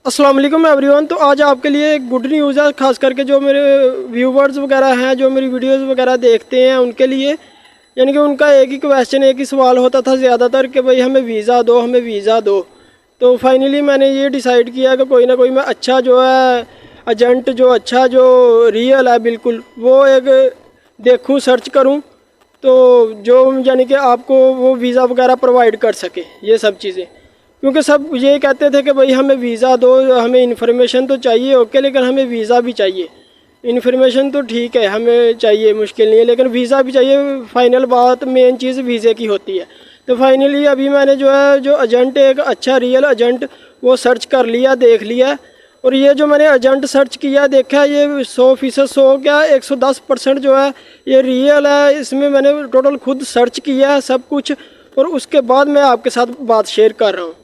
अस्सलाम वालेकुम एवरीवन। तो आज आपके लिए एक गुड न्यूज़ है, ख़ास करके जो मेरे व्यूवर्स वगैरह हैं, जो मेरी वीडियोस वगैरह देखते हैं उनके लिए। यानी कि उनका एक ही क्वेश्चन, एक ही सवाल होता था ज़्यादातर कि भाई हमें वीज़ा दो, हमें वीज़ा दो। तो फाइनली मैंने ये डिसाइड किया कि कोई ना कोई मैं अच्छा जो है एजेंट, जो अच्छा जो रियल है बिल्कुल, वो एक देखूँ, सर्च करूँ, तो जो यानी कि आपको वो वीज़ा वगैरह प्रोवाइड कर सके ये सब चीज़ें। क्योंकि सब ये कहते थे कि भाई हमें वीज़ा दो, हमें इन्फॉर्मेशन तो चाहिए ओके, लेकिन हमें वीज़ा भी चाहिए। इन्फॉर्मेशन तो ठीक है हमें चाहिए, मुश्किल नहीं है, लेकिन वीज़ा भी चाहिए। फाइनल बात, मेन चीज़ वीज़े की होती है। तो फाइनली अभी मैंने जो है जो एजेंट, एक अच्छा रियल एजेंट वो सर्च कर लिया, देख लिया। और ये जो मैंने एजेंट सर्च किया, देखा, ये 100% 100 क्या 110% जो है ये रियल है। इसमें मैंने टोटल खुद सर्च किया है सब कुछ, और उसके बाद मैं आपके साथ बात शेयर कर रहा हूँ।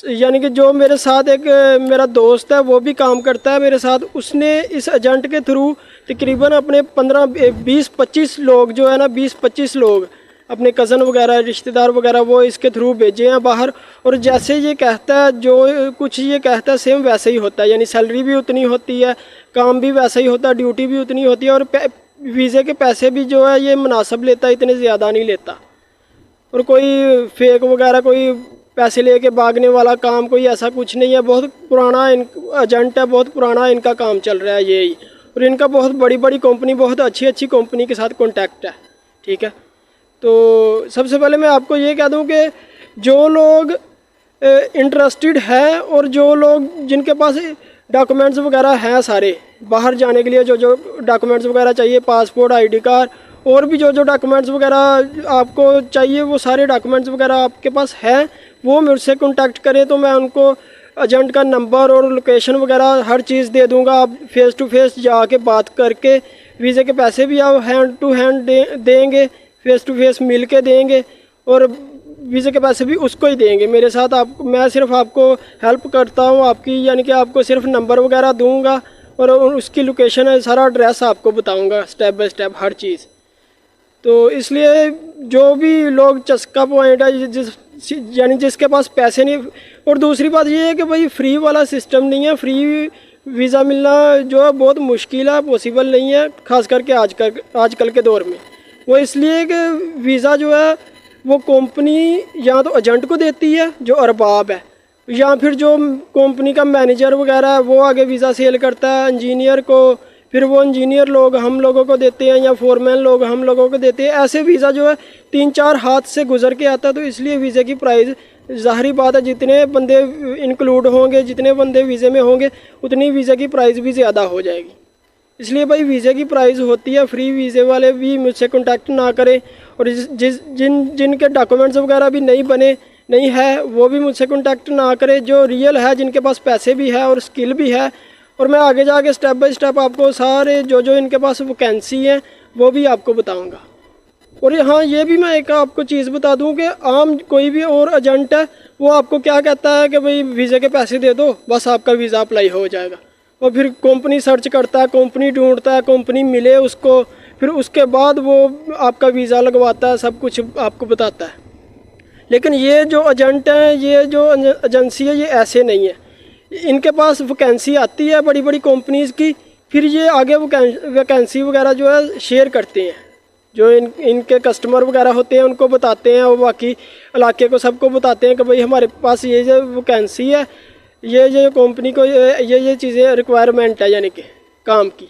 यानी कि जो मेरे साथ एक मेरा दोस्त है वो भी काम करता है मेरे साथ, उसने इस एजेंट के थ्रू तकरीबन अपने 15-20-25 लोग जो है ना, 20-25 लोग अपने कज़न वगैरह, रिश्तेदार वगैरह, वो इसके थ्रू भेजे हैं बाहर। और जैसे ये कहता है, जो कुछ ये कहता है सेम वैसे ही होता है। यानी सैलरी भी उतनी होती है, काम भी वैसा ही होता है, ड्यूटी भी उतनी होती है, और वीज़े के पैसे भी जो है ये मुनासिब लेता है, इतने ज़्यादा नहीं लेता। और कोई फेक वगैरह, कोई पैसे लेके भागने वाला काम, कोई ऐसा कुछ नहीं है। बहुत पुराना एजेंट है, बहुत पुराना इनका काम चल रहा है यही। और इनका बहुत बड़ी बड़ी कंपनी, बहुत अच्छी अच्छी कंपनी के साथ कॉन्टैक्ट है। ठीक है, तो सबसे पहले मैं आपको ये कह दूं कि जो लोग इंटरेस्टेड है, और जो लोग जिनके पास डॉक्यूमेंट्स वगैरह हैं सारे, बाहर जाने के लिए जो जो डॉक्यूमेंट्स वगैरह चाहिए, पासपोर्ट, आईडी कार्ड, और भी जो जो डॉक्यूमेंट्स वगैरह आपको चाहिए, वो सारे डॉक्यूमेंट्स वगैरह आपके पास हैं, वो मुझसे कांटेक्ट करें। तो मैं उनको एजेंट का नंबर और लोकेशन वगैरह हर चीज़ दे दूंगा। आप फेस टू फेस जाके बात करके, वीज़े के पैसे भी आप हैंड टू हैंड देंगे, फेस टू फेस मिल के देंगे, और वीज़े के पैसे भी उसको ही देंगे। मेरे साथ आप, मैं सिर्फ आपको हेल्प करता हूँ आपकी, यानी कि आपको सिर्फ नंबर वगैरह दूँगा, और उसकी लोकेशन है, सारा एड्रेस आपको बताऊँगा स्टेप बाय स्टेप हर चीज़। तो इसलिए जो भी लोग, चस्का पॉइंट है यानी जिसके पास पैसे नहीं। और दूसरी बात ये है कि भाई फ्री वाला सिस्टम नहीं है, फ्री वीज़ा मिलना जो है बहुत मुश्किल है, पॉसिबल नहीं है, ख़ास करके आजकल के दौर में। वो इसलिए कि वीज़ा जो है वो कंपनी या तो एजेंट को देती है जो अरबाब है, या फिर जो कंपनी का मैनेजर वगैरह है वो आगे वीज़ा सेल करता है इंजीनियर को, फिर वो इंजीनियर लोग हम लोगों को देते हैं, या फोरमैन लोग हम लोगों को देते हैं। ऐसे वीज़ा जो है 3-4 हाथ से गुजर के आता है। तो इसलिए वीज़े की प्राइस, ज़ाहिरी बात है, जितने बंदे इंक्लूड होंगे, जितने बंदे वीज़े में होंगे, उतनी वीज़े की प्राइस भी ज़्यादा हो जाएगी। इसलिए भाई वीज़े की प्राइस होती है। फ्री वीज़े वाले भी मुझसे कॉन्टैक्ट ना करें, और जिनके डॉक्यूमेंट्स वगैरह भी नहीं है वो भी मुझसे कॉन्टैक्ट ना करें। जो रियल है, जिनके पास पैसे भी है और स्किल भी है, और मैं आगे जाके स्टेप बाय स्टेप आपको सारे जो जो इनके पास वैकेंसी हैं वो भी आपको बताऊंगा। और हाँ, ये भी मैं एक आपको चीज़ बता दूं कि आम कोई भी और एजेंट है, वो आपको क्या कहता है कि भाई वीज़े के पैसे दे दो, बस आपका वीज़ा अप्लाई हो जाएगा। और फिर कंपनी सर्च करता है, कंपनी ढूंढता है, कंपनी मिले उसको, फिर उसके बाद वो आपका वीज़ा लगवाता है, सब कुछ आपको बताता है। लेकिन ये जो एजेंट हैं, ये जो एजेंसी है, ये ऐसे नहीं है। इनके पास वैकेंसी आती है बड़ी बड़ी कंपनीज़ की, फिर ये आगे वैकेंसी वगैरह जो है शेयर करते हैं। जो इनके कस्टमर वगैरह होते हैं उनको बताते हैं, और बाकी इलाके को सबको बताते हैं कि भाई हमारे पास ये जो वैकेंसी है, ये कंपनी को ये चीज़ें रिक्वायरमेंट है, यानी कि काम की।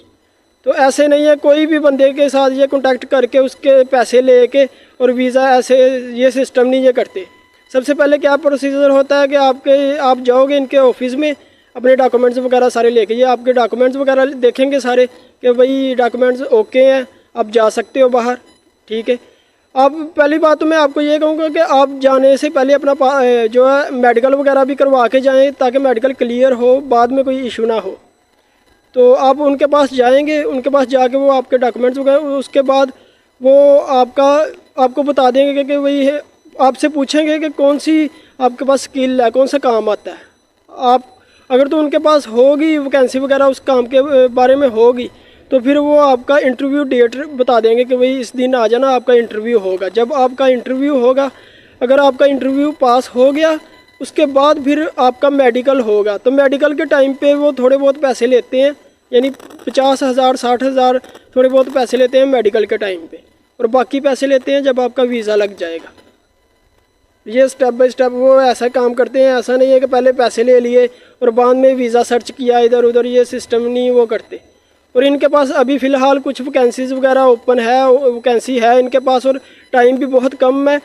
तो ऐसे नहीं है, कोई भी बंदे के साथ ये कॉन्टैक्ट करके उसके पैसे लेके और वीज़ा, ऐसे ये सिस्टम नहीं ये करते। सबसे पहले क्या प्रोसीजर होता है कि आप जाओगे इनके ऑफिस में, अपने डॉक्यूमेंट्स वगैरह सारे लेके, ये आपके डॉक्यूमेंट्स वगैरह देखेंगे सारे कि भाई डॉक्यूमेंट्स ओके हैं, आप जा सकते हो बाहर। ठीक है, आप पहली बात तो मैं आपको ये कहूँगा कि आप जाने से पहले अपना जो है मेडिकल वगैरह भी करवा के जाएँ, ताकि मेडिकल क्लियर हो, बाद में कोई इशू ना हो। तो आप उनके पास जाएंगे, उनके पास जाके वो आपके डॉक्यूमेंट्स वगैरह, उसके बाद वो आपको बता देंगे कि भाई, आपसे पूछेंगे कि कौन सी आपके पास स्किल है, कौन सा काम आता है। आप अगर तो उनके पास होगी वैकेंसी वगैरह, उस काम के बारे में होगी, तो फिर वो आपका इंटरव्यू डेट बता देंगे कि भाई इस दिन आ जाना, आपका इंटरव्यू होगा। जब आपका इंटरव्यू होगा, अगर आपका इंटरव्यू पास हो गया, उसके बाद फिर आपका मेडिकल होगा। तो मेडिकल के टाइम पे वो थोड़े बहुत पैसे लेते हैं, यानी 50,000 60,000 थोड़े बहुत पैसे लेते हैं मेडिकल के टाइम पे, और बाकी पैसे लेते हैं जब आपका वीज़ा लग जाएगा। ये स्टेप बाय स्टेप वो ऐसा काम करते हैं। ऐसा नहीं है कि पहले पैसे ले लिए और बाद में वीज़ा सर्च किया इधर उधर, ये सिस्टम नहीं वो करते। और इनके पास अभी फ़िलहाल कुछ वैकेंसीज़ वगैरह ओपन है, वैकेंसी है इनके पास, और टाइम भी बहुत कम है।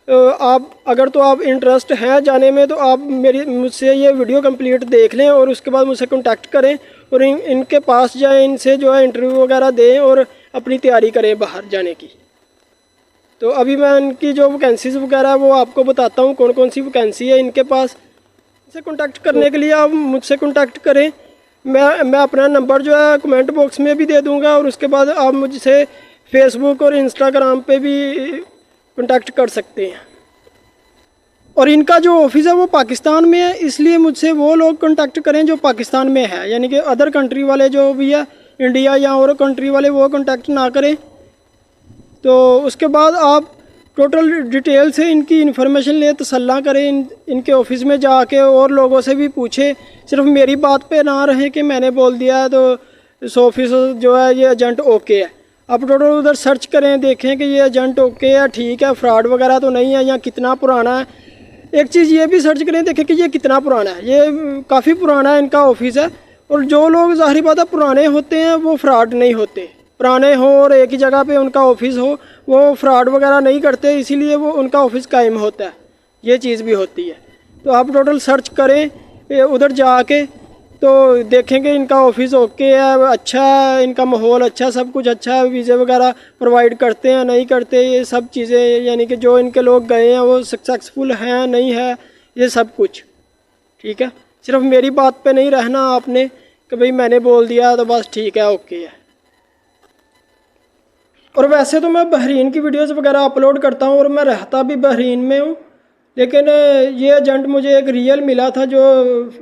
आप अगर तो आप इंटरेस्ट हैं जाने में तो आप मुझसे ये वीडियो कंप्लीट देख लें और उसके बाद मुझसे कांटेक्ट करें और इनके पास जाएं, इनसे जो है इंटरव्यू वगैरह दें और अपनी तैयारी करें बाहर जाने की। तो अभी मैं इनकी जो वैकेंसीज़ वगैरह है वो आपको बताता हूँ कौन कौन सी वैकेंसी है इनके पास। इनसे कांटेक्ट करने के लिए आप मुझसे कांटेक्ट करें। मैं अपना नंबर जो है कमेंट बॉक्स में भी दे दूँगा, और उसके बाद आप मुझसे फेसबुक और इंस्टाग्राम पे भी कांटेक्ट कर सकते हैं। और इनका जो ऑफिस है वो पाकिस्तान में है, इसलिए मुझसे वो लोग कांटेक्ट करें जो पाकिस्तान में है, यानी कि अदर कंट्री वाले जो भी है इंडिया या और कंट्री वाले वो कांटेक्ट ना करें। तो उसके बाद आप टोटल डिटेल से इनकी इन्फॉर्मेशन लें, तसल्ला करें, इनके ऑफिस में जाके और लोगों से भी पूछें। सिर्फ मेरी बात पे ना रहें कि मैंने बोल दिया है तो इस ऑफिस जो है ये एजेंट ओके है। आप टोटल उधर सर्च करें, देखें कि ये एजेंट ओके है, ठीक है, फ्रॉड वगैरह तो नहीं है, या कितना पुराना है। एक चीज़ ये भी सर्च करें, देखें कि ये कितना पुराना है। ये काफ़ी पुराना है इनका ऑफिस है, और जो लोग ज़ाहिर बात है पुराने होते हैं वो फ्रॉड नहीं होते। पुराने हो और एक ही जगह पे उनका ऑफिस हो, वो फ्रॉड वगैरह नहीं करते, इसीलिए वो उनका ऑफिस कायम होता है। ये चीज़ भी होती है। तो आप टोटल सर्च करें उधर जाके, तो देखेंगे इनका ऑफिस ओके है, अच्छा है, इनका माहौल अच्छा, सब कुछ अच्छा है, वीज़े वगैरह प्रोवाइड करते हैं नहीं करते, ये सब चीज़ें, यानी कि जो इनके लोग गए हैं वो सक्सेसफुल हैं नहीं है, ये सब कुछ ठीक है। सिर्फ मेरी बात पे नहीं रहना आपने कि भाई मैंने बोल दिया तो बस ठीक है ओके है। और वैसे तो मैं बहरीन की वीडियोस वगैरह अपलोड करता हूँ और मैं रहता भी बहरीन में हूँ, लेकिन ये एजेंट मुझे एक रियल मिला था जो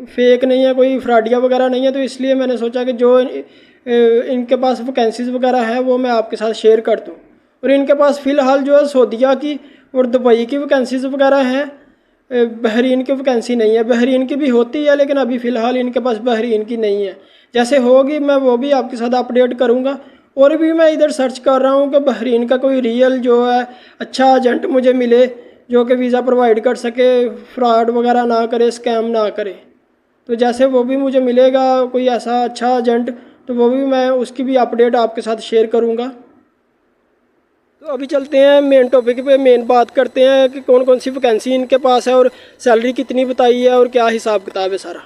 फेक नहीं है, कोई फ्रॉडिया वगैरह नहीं है। तो इसलिए मैंने सोचा कि जो इनके पास वैकेंसीज़ वगैरह है वो मैं आपके साथ शेयर कर दूँ। और इनके पास फ़िलहाल जो है सऊदीया की और दुबई की वैकेंसीज़ वगैरह हैं, बहरीन की वैकेंसी नहीं है। बहरीन की भी होती है लेकिन अभी फ़िलहाल इनके पास बहरीन की नहीं है। जैसे होगी मैं वो भी आपके साथ अपडेट करूँगा। और भी मैं इधर सर्च कर रहा हूँ कि बहरीन का कोई रियल जो है अच्छा एजेंट मुझे मिले जो कि वीज़ा प्रोवाइड कर सके, फ्रॉड वगैरह ना करे, स्कैम ना करे। तो जैसे वो भी मुझे मिलेगा कोई ऐसा अच्छा एजेंट, तो वो भी मैं उसकी भी अपडेट आपके साथ शेयर करूँगा। तो अभी चलते हैं मेन टॉपिक पे, मेन बात करते हैं कि कौन कौन सी वैकेंसी इनके पास है और सैलरी कितनी बताई है और क्या हिसाब किताब है सारा।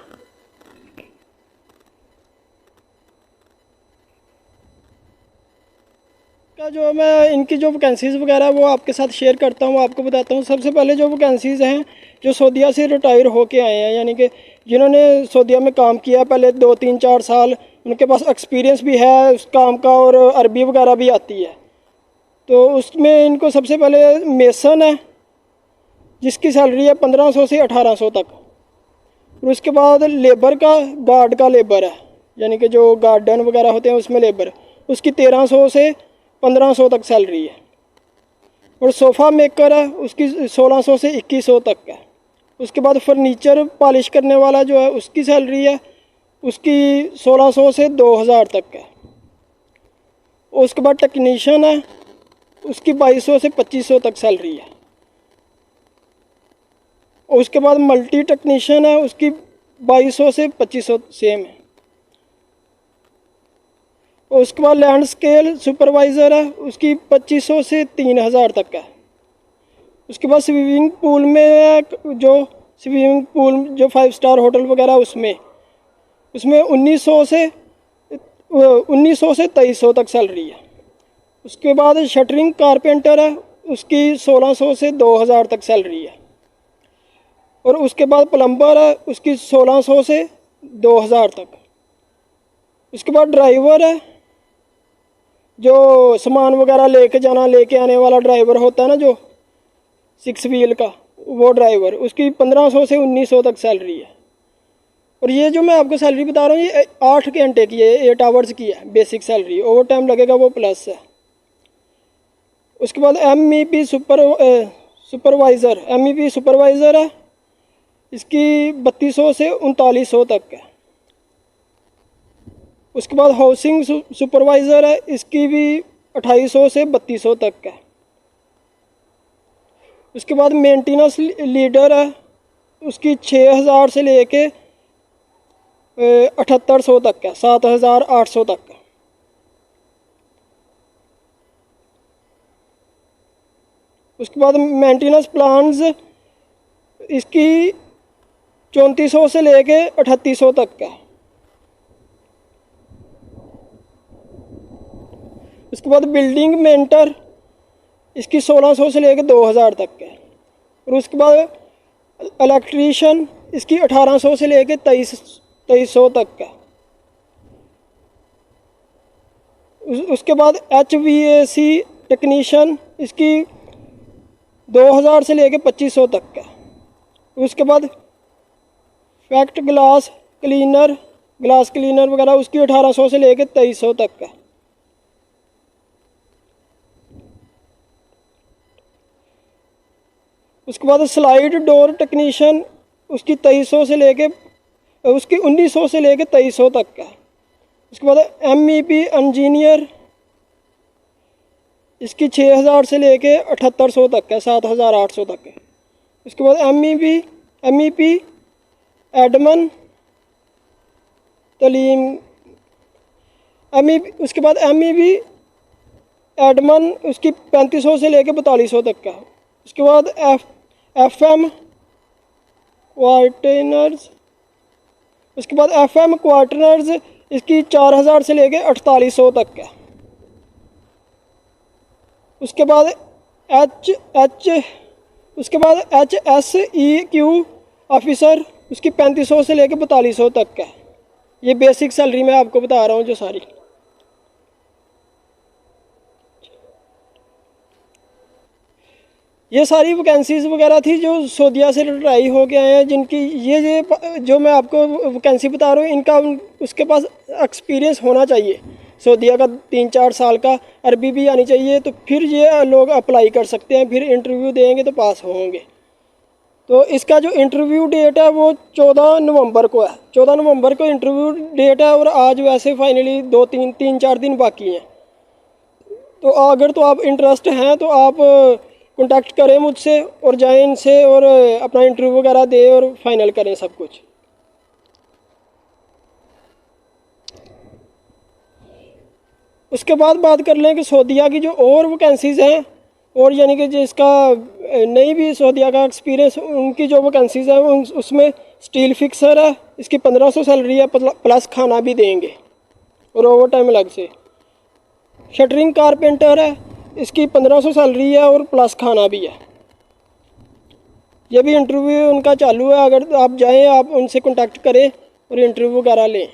का जो मैं इनकी जो वैकेंसीज़ वगैरह वो आपके साथ शेयर करता हूँ, आपको बताता हूँ। सबसे पहले जो वैकेंसीज़ हैं जो सऊदीया से रिटायर होके आए हैं, यानी कि जिन्होंने सऊदीया में काम किया पहले 2 3 4 साल, उनके पास एक्सपीरियंस भी है उस काम का और अरबी वगैरह भी आती है। तो उसमें इनको सबसे पहले मेसन है जिसकी सैलरी है 1500 से 1800 तक। और उसके बाद लेबर का, गार्ड का लेबर है, यानी कि जो गार्डन वगैरह होते हैं उसमें लेबर, उसकी 1300 से 1500 तक सैलरी है। और सोफ़ा मेकर है उसकी 1600 से 2100 तक है। उसके बाद फर्नीचर पॉलिश करने वाला जो है उसकी सैलरी है उसकी 1600 से 2000 तक है। उसके बाद टेक्नीशियन है उसकी 2200 से 2500 तक सैलरी है। और उसके बाद मल्टी टेक्नीशियन है उसकी 2200 से 2500 सेम है। और उसके बाद लैंड स्केल सुपरवाइज़र है उसकी 2500 से 3000 तक है। उसके बाद स्विमिंग पूल में जो स्विमिंग पूल जो 5 स्टार होटल वगैरह उसमें 1900 से 2300 तक सैलरी है। उसके बाद शटरिंग कारपेंटर है उसकी 1600 से 2000 तक सैलरी है। और उसके बाद प्लम्बर है उसकी 1600 से 2000 तक। उसके बाद ड्राइवर है जो सामान वगैरह लेके जाना लेके आने वाला ड्राइवर होता है ना, जो 6 व्हील का, वो ड्राइवर, उसकी 1500 से 1900 तक सैलरी है। और ये जो मैं आपको सैलरी बता रहा हूँ ये 8 घंटे की है, 8 आवर्स की है बेसिक सैलरी। ओवर टाइम लगेगा वो प्लस है। उसके बाद MEP सुपरवाइज़र है इसकी 3200 से 3900 तक है। उसके बाद हाउसिंग सुपरवाइज़र है, इसकी भी 2800 से 3200 तक है। उसके बाद मेंटेनेंस लीडर है, उसकी 6000 से लेके 7800 तक है, 7800 तक है। उसके बाद मेंटेनेंस प्लान्स, इसकी 3400 से लेके 3800 तक है। उसके बाद बिल्डिंग मेंटर, इसकी 1600 से लेके 2000 तक है। और उसके बाद इलेक्ट्रीशियन, इसकी 1800 से लेके 2300 तक है। उसके बाद HVAC टेक्नीशियन, इसकी 2000 से लेके 2500 तक है। उसके बाद फैक्ट ग्लास क्लीनर वगैरह, उसकी 1800 से लेके 2300 तक है। उसके बाद स्लाइड डोर टेक्नीशियन, उसकी 2300 से लेके उसकी 1900 से लेके 2300 तक है। उसके बाद MEP इंजीनियर, इसकी 6000 से लेके 7800 तक है, 7800 तक है। उसके बाद MEP एडमन तलीम उसके बाद MEP एडमन, उसकी 3500 से लेके 4200 तक है। उसके बाद FM क्वार्टनर्स, उसके बाद FM क्वार्टनर्स, इसकी 4000 से लेके 4800 तक है। उसके बाद HSEQ ऑफिसर, उसकी 3500 से लेके 4200 तक है। ये बेसिक सैलरी मैं आपको बता रहा हूँ जो सारी। ये सारी वैकेंसीज़ वगैरह थी जो सऊदीया से ट्राई हो के आए हैं, जिनकी ये जो मैं आपको वैकेंसी बता रहा हूँ, इनका उसके पास एक्सपीरियंस होना चाहिए सऊदीया का 3-4 साल का, अरबी भी आनी चाहिए, तो फिर ये लोग अप्लाई कर सकते हैं, फिर इंटरव्यू देंगे तो पास होंगे। तो इसका जो इंटरव्यू डेट है वो 14 नवंबर को है, 14 नवंबर को इंटरव्यू डेट है। और आज वैसे फाइनली 3-4 दिन बाकी हैं। तो अगर तो आप इंटरेस्ट हैं तो आप कांटेक्ट करें मुझसे और जाएं इनसे और अपना इंटरव्यू वगैरह दें और फाइनल करें सब कुछ। उसके बाद बात कर लें कि सऊदीया की जो और वैकेंसीज़ हैं, और यानी कि जिसका नहीं भी सऊदीया का एक्सपीरियंस, उनकी जो वैकेंसीज़ हैं उसमें स्टील फिक्सर है, इसकी 1500 सैलरी है, प्लस खाना भी देंगे और ओवर टाइम अलग से। शटरिंग कारपेंटर है, इसकी 1500 सैलरी है और प्लस खाना भी है। ये भी इंटरव्यू उनका चालू है, अगर आप जाएं आप उनसे कांटेक्ट करें और इंटरव्यू वगैरह लें।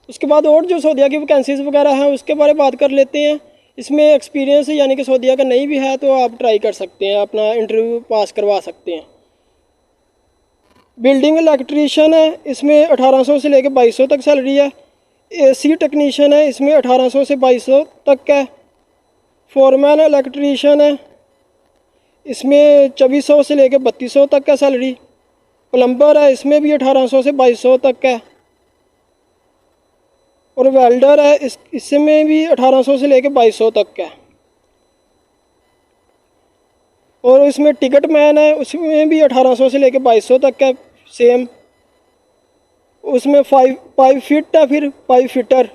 उसके बाद और जो सऊदीया की वैकेंसीज़ वगैरह हैं उसके बारे में बात कर लेते हैं। इसमें एक्सपीरियंस यानी कि सऊदीया का नहीं भी है तो आप ट्राई कर सकते हैं, अपना इंटरव्यू पास करवा सकते हैं। बिल्डिंग इलेक्ट्रीशियन है, इसमें 1800 से लेकर 2200 तक सैलरी है। AC टेक्नीशियन है, इसमें 1800 से 2200 तक है। फोरमैन इलेक्ट्रीशियन है, इसमें 2400 से लेकर 3200 तक का सैलरी। प्लम्बर है, इसमें भी 1800 से 2200 तक है। और वेल्डर है, इसमें भी 1800 से लेकर 2200 तक है। और इसमें टिकट मैन है, उसमें भी 1800 से लेकर 2200 तक है सेम। उसमें पाइप फिट है, फिर पाइप फिटर,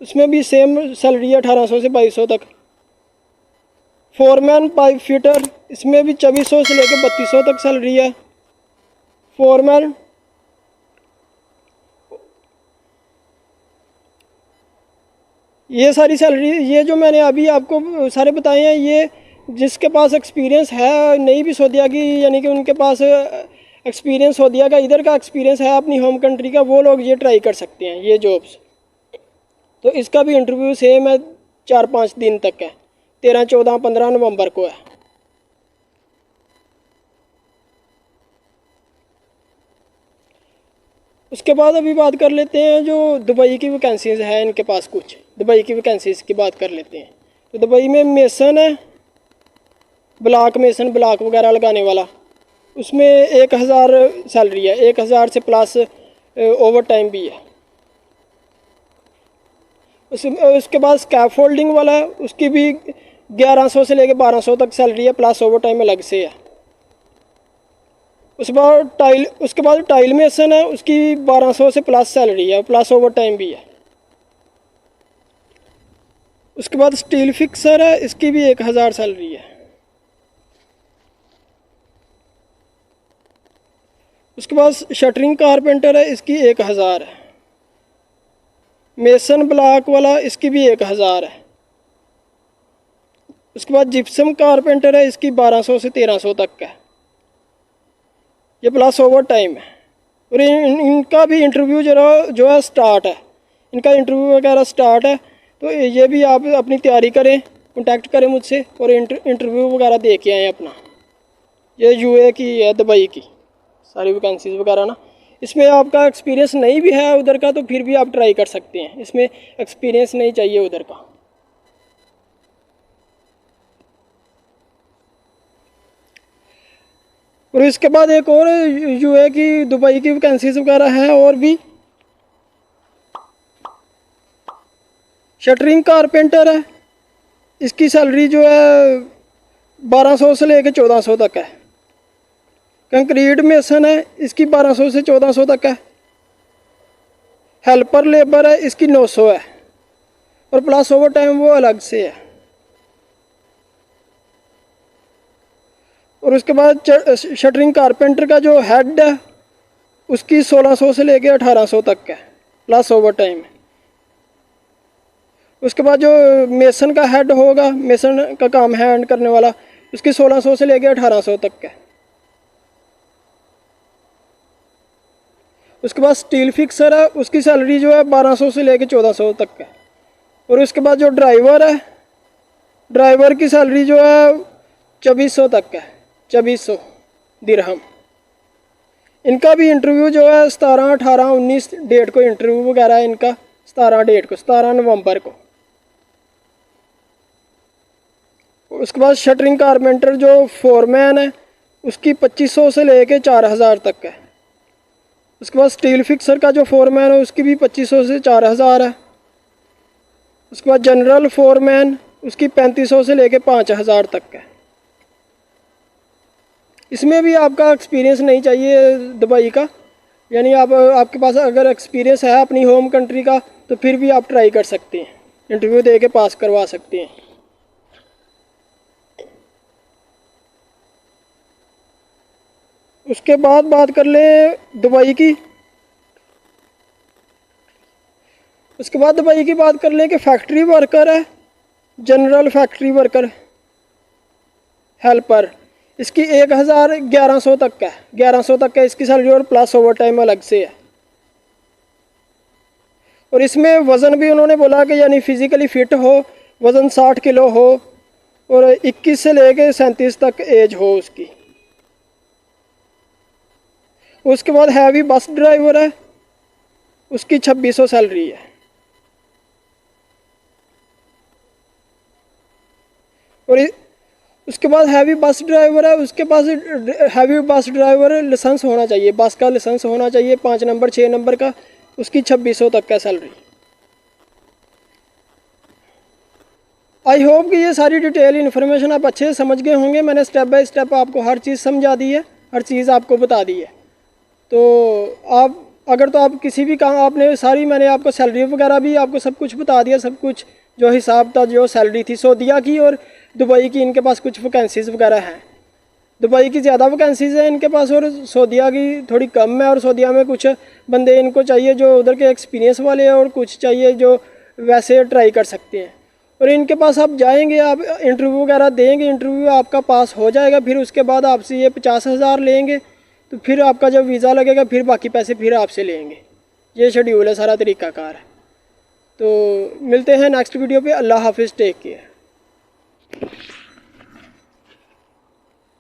उसमें भी सेम सैलरी है 1800 से 2200 तक। फोरमैन पाइप फिटर, इसमें भी 2400 से लेकर 3200 तक सैलरी है। फोरमैन ये सारी सैलरी, ये जो मैंने अभी आपको सारे बताए हैं, ये जिसके पास एक्सपीरियंस है नहीं भी सऊदीया की, यानी कि उनके पास एक्सपीरियंस सऊदीया का इधर का एक्सपीरियंस है अपनी होम कंट्री का, वो लोग ये ट्राई कर सकते हैं ये जॉब्स। तो इसका भी इंटरव्यू सेम है, 4-5 दिन तक है, 13, 14, 15 नवंबर को है। उसके बाद अभी बात कर लेते हैं जो दुबई की वैकेंसीज़ है, इनके पास कुछ दुबई की वैकेंसीज़ की बात कर लेते हैं। तो दुबई में मेसन है, ब्लॉक मेसन, ब्लॉक वगैरह लगाने वाला, उसमें 1000 सैलरी है, 1000 से प्लस ओवर टाइम भी है। उसके बाद स्कैप फोल्डिंग वाला है, उसकी भी 1100 से लेके 1200 तक सैलरी है, प्लस ओवर टाइम अलग से है। उसके बाद टाइल मेसन है, उसकी 1200 से प्लस सैलरी है, प्लस ओवर टाइम भी है। उसके बाद स्टील फिक्सर है, इसकी भी 1000 सैलरी है। उसके बाद शटरिंग कारपेंटर है, इसकी 1000 है। मेसन ब्लॉक वाला, इसकी भी 1000 है। उसके बाद जिप्सम कारपेंटर है, इसकी 1200 से 1300 तक है, ये प्लस ओवर टाइम है। और इनका भी इंटरव्यू जो है स्टार्ट है, इनका इंटरव्यू वगैरह स्टार्ट है। तो ये भी आप अपनी तैयारी करें, कांटेक्ट करें मुझसे और इंटरव्यू वगैरह दे के आएँ अपना। ये यूए की है, दुबई की सारी वैकेंसीज़ वगैरह ना। इसमें आपका एक्सपीरियंस नहीं भी है उधर का तो फिर भी आप ट्राई कर सकते हैं, इसमें एक्सपीरियंस नहीं चाहिए उधर का। और इसके बाद एक और यूए की दुबई की वैकेंसीज वगैरह है और भी। शटरिंग कारपेंटर है, इसकी सैलरी जो है 1200 से लेकर 1400 तक है। कंक्रीट मेसन है, इसकी 1200 से 1400 तक है। हेल्पर लेबर है, इसकी 900 है और प्लस ओवर टाइम वो अलग से है। और उसके बाद शटरिंग कारपेंटर का जो हेड है उसकी 1600 से लेकर 1800 तक है, प्लस ओवर टाइम है। उसके बाद जो मेसन का हेड होगा, मेसन का काम हैंड करने वाला, उसकी 1600 से लेकर 1800 तक है। उसके बाद स्टील फिक्सर है, उसकी सैलरी जो है 1200 से लेकर 1400 तक है। और उसके बाद जो ड्राइवर है, ड्राइवर की सैलरी जो है 2400 तक है, 2400 दिरहम। इनका भी इंटरव्यू जो है 17, 18, 19 डेट को इंटरव्यू वगैरह है इनका, 17 डेट को, 17 नवंबर को। उसके बाद शटरिंग कारपेंटर जो फोरमैन है उसकी 2500 से लेके 4000 तक है। उसके बाद स्टील फिक्सर का जो फोरमैन है उसकी भी 2500 से 4000 है। उसके बाद जनरल फोरमैन, उसकी 3500 से लेके 5000 तक है। इसमें भी आपका एक्सपीरियंस नहीं चाहिए दुबई का, यानी आपके पास अगर एक्सपीरियंस है अपनी होम कंट्री का तो फिर भी आप ट्राई कर सकते हैं, इंटरव्यू दे के पास करवा सकते हैं। उसके बाद बात कर लें दुबई की। उसके बाद दुबई की बात कर लें कि फैक्ट्री वर्कर है, जनरल फैक्ट्री वर्कर हेल्पर, इसकी 1100 तक है, 1100 तक है इसकी सैलरी और प्लस ओवर टाइम अलग से है। और इसमें वज़न भी उन्होंने बोला कि यानी फिज़िकली फ़िट हो, वज़न 60 किलो हो और 21 से लेके 37 तक एज हो उसकी। उसके बाद हैवी बस ड्राइवर है, उसकी 2600 सैलरी है। और उसके बाद हैवी बस ड्राइवर है, उसके पास हैवी बस ड्राइवर लाइसेंस होना चाहिए, बस का लाइसेंस होना चाहिए 5 नंबर 6 नंबर का, उसकी 2600 तक का सैलरी। आई होप कि ये सारी डिटेल इन्फॉर्मेशन आप अच्छे से समझ गए होंगे। मैंने स्टेप बाय स्टेप आपको हर चीज़ समझा दी है, हर चीज़ आपको बता दी है। तो आप किसी भी काम आपने सारी, मैंने आपको सैलरी वगैरह भी आपको सब कुछ बता दिया, सब कुछ जो हिसाब था, जो सैलरी थी सऊदीया की और दुबई की। इनके पास कुछ वैकेंसीज़ वगैरह हैं, दुबई की ज़्यादा वैकेंसीज़ हैं इनके पास और सऊदीया की थोड़ी कम है। और सऊदीया में कुछ बंदे इनको चाहिए जो उधर के एक्सपीरियंस वाले हैं और कुछ चाहिए जो वैसे ट्राई कर सकते हैं। और इनके पास आप जाएंगे, आप इंटरव्यू वगैरह देंगे, इंटरव्यू आपका पास हो जाएगा, फिर उसके बाद आपसे ये 50,000 लेंगे। तो फिर आपका जब वीज़ा लगेगा फिर बाकी पैसे फिर आपसे लेंगे। ये शेड्यूल है, सारा तरीक़ाकार है। तो मिलते हैं नेक्स्ट वीडियो पे। अल्लाह हाफिज़, टेक केयर।